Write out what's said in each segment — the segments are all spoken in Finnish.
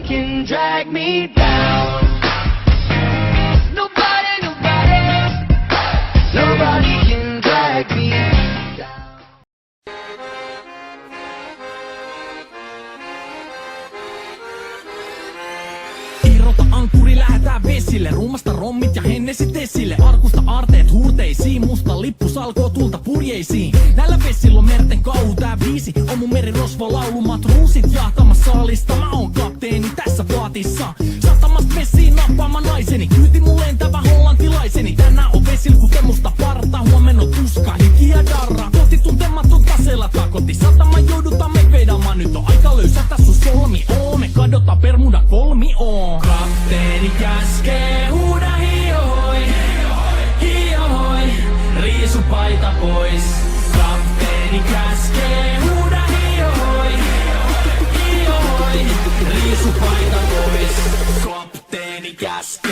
can drag me down. Nobody, nobody, nobody can drag me down. Irrota ankkuri, lähetään vesille. Ruumasta rommit ja hennesit esille. Arkusta aarteet huurteisiin. Musta lippu salkoo tulta purjeisiin. Näillä vesillä on merten kauhu tää biisi. On mun merirosvo laulu, matruusit jahtamassa saalista. Mä oon kapteeni tässä vaatissa. Satamasta vesiin nappaamaan naiseni. Kyyti mun lentävä hollantilaiseni. Tänään on vesil kukemusta parta. Huomenna on tuska, hiki ja darra. Kohti tuntematon taseella takoti. Satama joudutaan me vedaamaan. Nyt on aika löysätä sun solmi. Me kadotaan Bermuda kolmioon. Kapteeni käskee, huuda hiohoi, hiohoi, riisu paita pois. Kapteeni käskee, huuda hiohoi, hiohoi, riisu paita pois. Kapteeni käskee.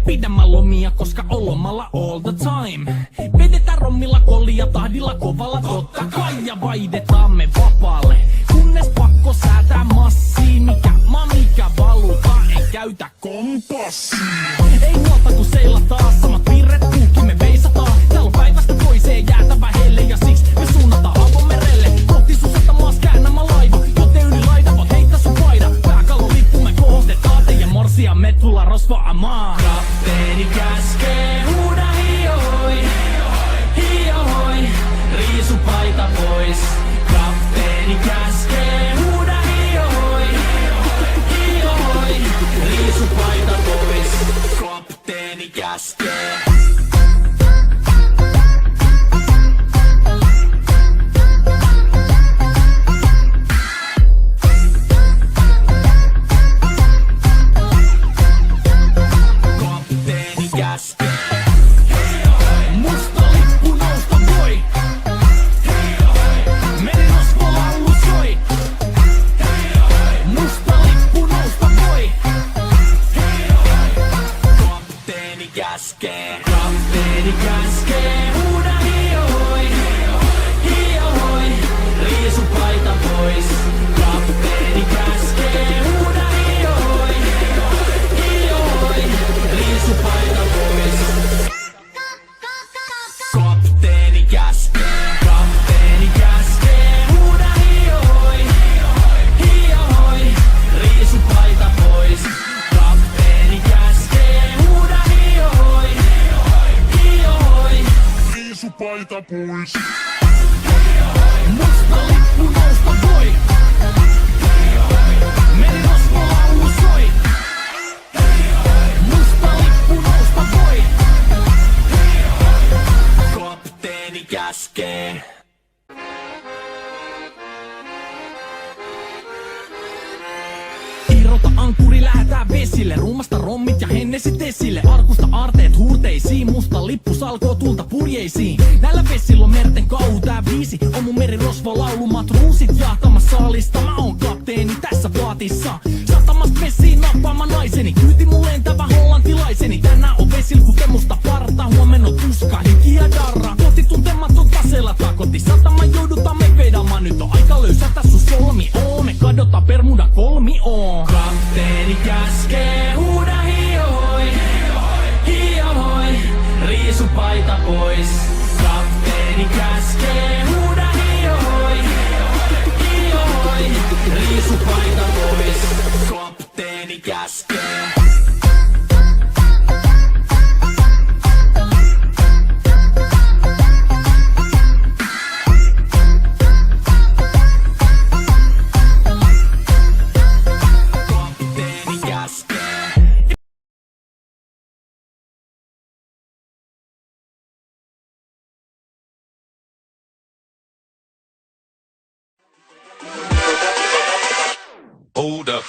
Pidämä lomia, koska on lomalla all the time. Vedetään rommilla kollia tahdilla kovalla totta kai. Ja vaihdetaan me vapaalle, kunnes pakko säätää massiin. Mikä valuta, ei käytä kompassia. Ei huolta kun seilataan, samat virret puhki me veisataan. Täällä on päivästä toiseen jäätävä helle ja siksi me suunnataan avomerelle. Kohti sun satamaas käännämä laiva, joten yli laita voit heittää sun paida. Pääkallon lippu me kohostetaan teidän morsia, me tulla rosvaamaan. Kapteeni käskee, huuda hiohoi, hiohoi, riisu paita pois. Kapteeni käskee, huuda hiohoi, hiohoi, riisu paita pois. Kapteeni käskee. Musta lippu nousta voi. Merirosvo laulu soi. Musta lippu nousta voi. Kapteeni käskee. Kapteeni käskee. Huuda hiohoi, hiohoi, riisu paita pois. Kapteeni käskee. Huuda hiohoi, hiohoi, riisu paita pois. Kapteeni käskee. Kapteeni käskee. Huuda hiohoi, hiohoi, riisu paita pois. Kapteeni käskee. Huuda hiohoi, hiohoi, riisu paita pois. Musta lippu nousta voi. Merirosvo laulu soi. Musta lippu nousta voi. Kapteeni käskee. Irrota ankkuri, lähetään vesille. Ruumasta rommit ja hennesit esille. Arkusta aarteet huurteisiin. Musta lippu salkoo tulta purjeisiin. Näillä vesillä on merten kauhu tää biisi. On mun merirosvo laulu, matruusit jahtamassa saalista. Mä oon kapteeni tässä vaatissa. Satamasta vesiin nappaamaan naiseni. Kyyti mun lentävä hollantilaiseni. Tänään on vesil kukemusta parta. Huomenna on tuska, hiki ja darra. Kohti tuntematon taseella takoti. Satama joudutaan me vedaamaan. Nyt on aika löysätä sun solmi. Me kadotaan Bermuda kolmioon. Kapteeni käskee, huuda hiohoi, hiohoi, riisu paita pois. Kapteeni käskee, huuda hiohoi, hiohoi, riisu paita pois. Kapteeni käskee. Hold up.